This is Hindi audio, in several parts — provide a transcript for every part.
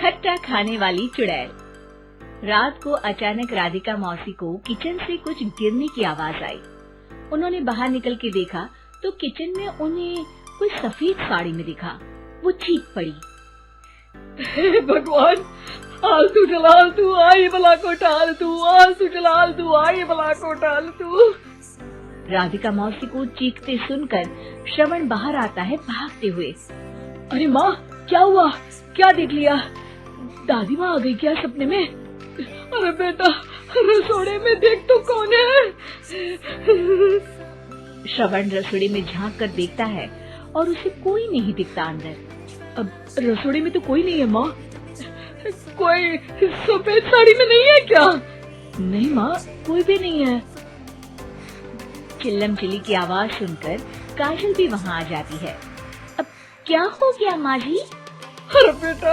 खट्टा खाने वाली चुड़ैल। रात को अचानक राधिका मौसी को किचन से कुछ गिरने की आवाज आई। उन्होंने बाहर निकल के देखा तो किचन में उन्हें कोई सफेद साड़ी में दिखा। वो चीख पड़ी, हे भगवान, आलतू जलाल तू आई बला को टाल तू, आलतू जलाल तू आई बला को टाल तू। राधिका मौसी को चीखते सुनकर श्रवण बाहर आता है भागते हुए। अरे माँ, क्या हुआ? क्या देख लिया? दादी माँ आ गई क्या सपने में? अरे बेटा, रसोड़े में देख तो कौन है? श्रवण रसोड़ी में झांक कर देखता है और उसे कोई नहीं दिखता अंदर। अब रसोड़ी में तो कोई नहीं है माँ। कोई सफेद साड़ी में नहीं है क्या? नहीं माँ, कोई भी नहीं है। चिल्लम चिल्ली की आवाज सुनकर काजल भी वहाँ आ जाती है। अब क्या हो गया माँ जी? अरे बेटा,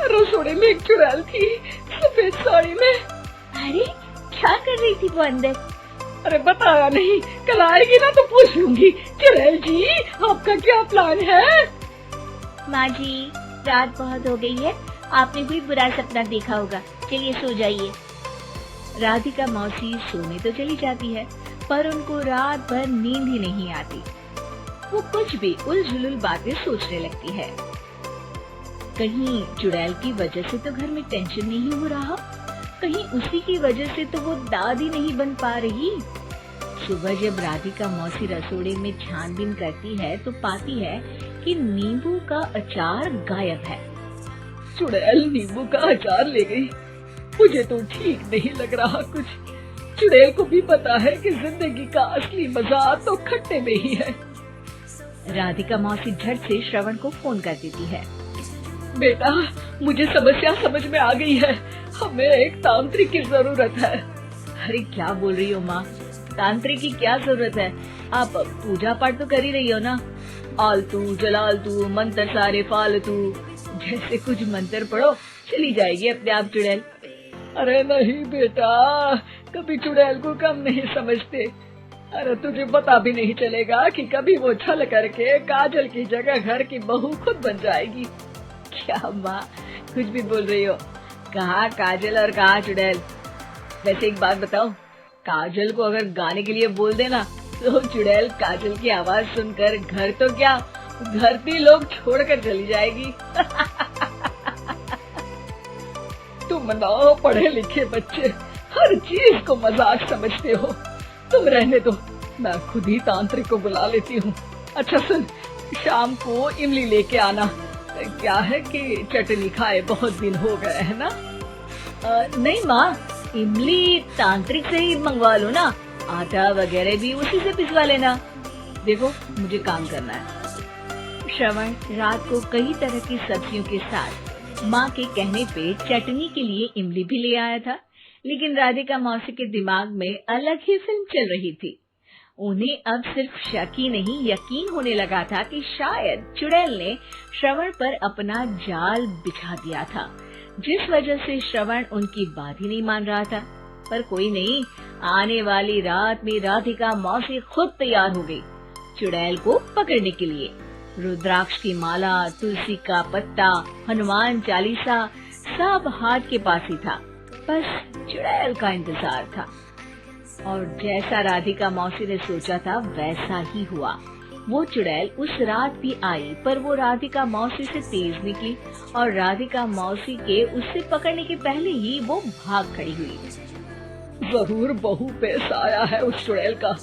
रसोड़े में एक चुड़ैल थी सफेद साड़ी में। अरे क्या कर रही थी वो अंदर? अरे बताया नहीं, कल आएगी ना तो पूछ लूंगी। चुड़ैल जी, आपका क्या प्लान है? माँ जी, रात बहुत हो गई है, आपने कोई बुरा सपना देखा होगा, चलिए सो जाइए। राधिका मौसी सोने तो चली जाती है पर उनको रात भर नींद ही नहीं आती। वो कुछ भी उलझुल बातें सोचने लगती है। कहीं चुड़ैल की वजह से तो घर में टेंशन नहीं हो रहा, कहीं उसी की वजह से तो वो दादी नहीं बन पा रही। सुबह जब राधिका मौसी रसोड़े में छानबीन करती है तो पाती है कि नींबू का अचार गायब है। चुड़ैल नींबू का अचार ले गई, मुझे तो ठीक नहीं लग रहा कुछ। चुड़ैल को भी पता है कि जिंदगी का असली मजा तो खट्टे में ही है। राधिका मौसी झट से श्रवण को फोन कर देती है। बेटा, मुझे समस्या समझ में आ गई है, हमें एक तांत्रिक की जरूरत है। अरे क्या बोल रही हो माँ, तांत्रिक की क्या जरूरत है? आप पूजा पाठ तो कर ही रही हो ना। आलतू जलालतू मंत्र सारे फालतू जैसे कुछ मंत्र पढ़ो, चली जाएगी अपने आप चुड़ैल। अरे नहीं बेटा, कभी चुड़ैल को कम नहीं समझते। अरे तुझे पता भी नहीं चलेगा कि कभी वो छल करके काजल की जगह घर की बहू खुद बन जाएगी। क्या माँ, कुछ भी बोल रही हो? कहाँ काजल और कहाँ चुड़ैल? वैसे एक बात बताओ, काजल को अगर गाने के लिए बोल देना तो चुड़ैल काजल की आवाज सुनकर घर तो क्या, धरती लोग छोड़कर चली जाएगी। तुम ना पढ़े लिखे बच्चे हर चीज को मजाक समझते हो। तुम रहने दो, मैं खुद ही तांत्रिक को बुला लेती हूँ। अच्छा सुन, शाम को इमली लेके आना। क्या है कि चटनी खाए बहुत दिन हो गए है ना? नहीं माँ, इमली तांत्रिक से ही मंगवा लो ना, आटा वगैरह भी उसी से पिसवा लेना। देखो मुझे काम करना है। श्रवण रात को कई तरह की सब्जियों के साथ माँ के कहने पे चटनी के लिए इमली भी ले आया था, लेकिन राधिका मौसी के दिमाग में अलग ही फिल्म चल रही थी। उन्हें अब सिर्फ शक ही नहीं यकीन होने लगा था कि शायद चुड़ैल ने श्रवण पर अपना जाल बिछा दिया था, जिस वजह से श्रवण उनकी बात ही नहीं मान रहा था। पर कोई नहीं, आने वाली रात में राधिका मौसी खुद तैयार हो गई चुड़ैल को पकड़ने के लिए। रुद्राक्ष की माला, तुलसी का पत्ता, हनुमान चालीसा सब हाथ के पास ही था, बस चुड़ैल का इंतजार था। और जैसा राधिका मौसी ने सोचा था वैसा ही हुआ। वो चुड़ैल उस रात भी आई, पर वो राधिका मौसी से तेज निकली और राधिका मौसी के उससे पकड़ने के पहले ही वो भाग खड़ी हुई। जरूर बहू पे साया है उस चुड़ैल का,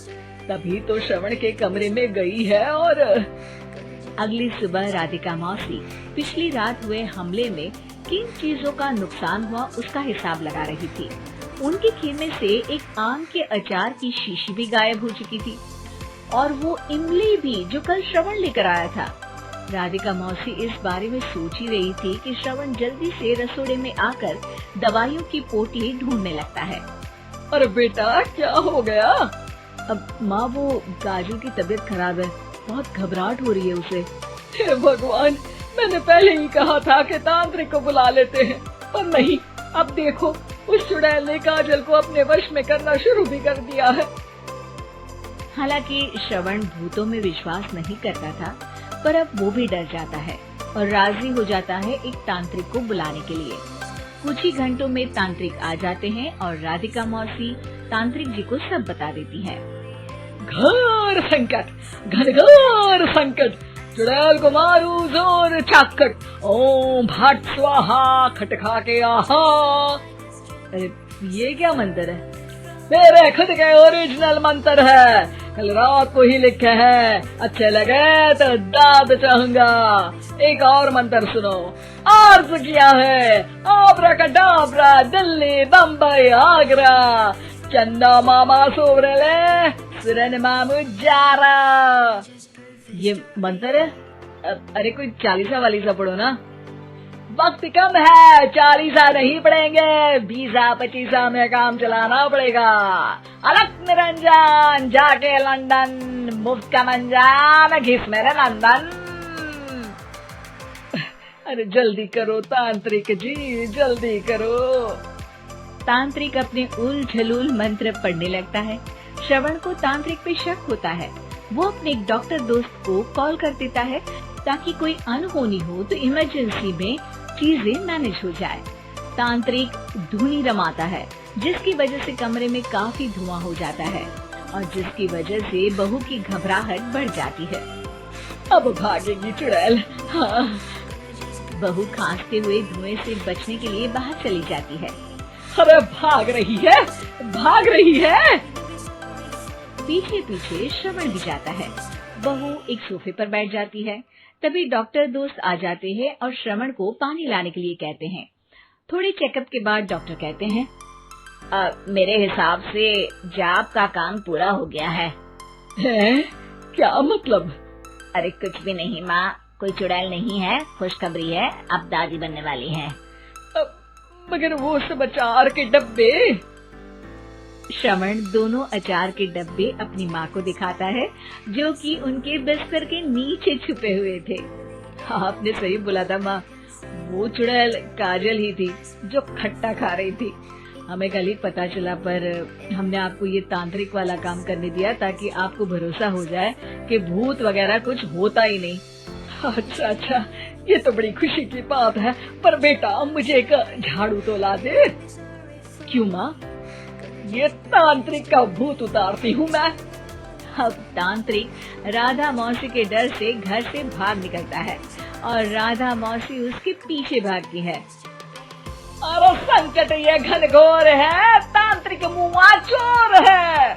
तभी तो श्रवण के कमरे में गई है। और अगली सुबह राधिका मौसी पिछली रात हुए हमले में किन चीजों का नुकसान हुआ उसका हिसाब लगा रही थी। उनके खेमे से एक आम के अचार की शीशी भी गायब हो चुकी थी और वो इमली भी जो कल श्रवण लेकर आया था। राधिका मौसी इस बारे में सोच ही रही थी कि श्रवण जल्दी से रसोड़े में आकर दवाइयों की पोटली ढूंढने लगता है। अरे बेटा, क्या हो गया? अब माँ, वो काजल की तबीयत खराब है, बहुत घबराहट हो रही है उसे। हे भगवान, मैंने पहले ही कहा था कि तांत्रिक को बुला लेते हैं, पर नहीं। अब देखो, उस चुड़ैल ने काजल को अपने वश में करना शुरू भी कर दिया है। हालांकि श्रवण भूतों में विश्वास नहीं करता था, पर अब वो भी डर जाता है। और राजी हो जाता है एक तांत्रिक को बुलाने के लिए। कुछ ही घंटों में तांत्रिक आ जाते हैं और राधिका मौसी तांत्रिक जी को सब बता देती है। घोर संकट, घनघोर संकट, चुड़ैल को मारू जोर चाकट, ओम भट स्वाहा खटखा के आहा। अरे ये क्या मंत्र है? मेरे खुद के ओरिजिनल मंत्र है, कल रात को ही लिखे हैं, अच्छे लगे तो दाद चाहूंगा। एक और मंत्र सुनो, अर्ज किया है आब्राकडाब्रा, दिल्ली बम्बई आगरा, चंदा मामा सोबरले सुरन मामू जारा। ये मंत्र है? अरे कोई 40 वालीसा पढ़ो ना। वक्त कम है, 40 नहीं पड़ेंगे, 20-25 में काम चलाना पड़ेगा। अलग निरंजन जाके लंदन, मुफ्त का मंजान घिस मेरे नंदन। अरे जल्दी करो तांत्रिक जी, जल्दी करो। तांत्रिक अपने उल झलूल मंत्र पढ़ने लगता है। श्रवण को तांत्रिक पे शक होता है। वो अपने एक डॉक्टर दोस्त को कॉल कर देता है ताकि कोई अनहोनी हो तो इमरजेंसी में चीजें मैनेज हो जाए। तांत्रिक धुनी रमाता है, जिसकी वजह से कमरे में काफी धुआं हो जाता है और जिसकी वजह से बहू की घबराहट बढ़ जाती है। अब भागेगी चुड़ैल। हाँ। बहू खांसते हुए धुएं से बचने के लिए बाहर चली जाती है। अरे भाग रही है, भाग रही है। पीछे पीछे श्रवण भी जाता है। बहू एक सोफे पर बैठ जाती है। तभी डॉक्टर दोस्त आ जाते हैं और श्रवण को पानी लाने के लिए कहते हैं। थोड़े चेकअप के बाद डॉक्टर कहते हैं, मेरे हिसाब से जाप का काम पूरा हो गया है। क्या मतलब? अरे कुछ भी नहीं माँ, कोई चुड़ैल नहीं है, खुशखबरी है, अब दादी बनने वाली है। मगर वो सब अचार के डब्बे। श्रवण दोनों अचार के डब्बे अपनी माँ को दिखाता है, जो कि उनके बिस्तर के नीचे छुपे हुए थे। आपने सही बोला था माँ, वो चुड़ैल काजल ही थी जो खट्टा खा रही थी। हमें कल ही पता चला, पर हमने आपको ये तांत्रिक वाला काम करने दिया ताकि आपको भरोसा हो जाए कि भूत वगैरह कुछ होता ही नहीं। अच्छा अच्छा, ये तो बड़ी खुशी की बात है, पर बेटा मुझे एक झाड़ू तो ला दे। क्यों माँ? ये तांत्रिक का भूत उतारती हूँ मैं। अब तांत्रिक राधा मौसी के डर से घर से भाग निकलता है और राधा मौसी उसके पीछे भागती है। अरे संकट ये घनघोर है, तांत्रिक मुआ चोर है।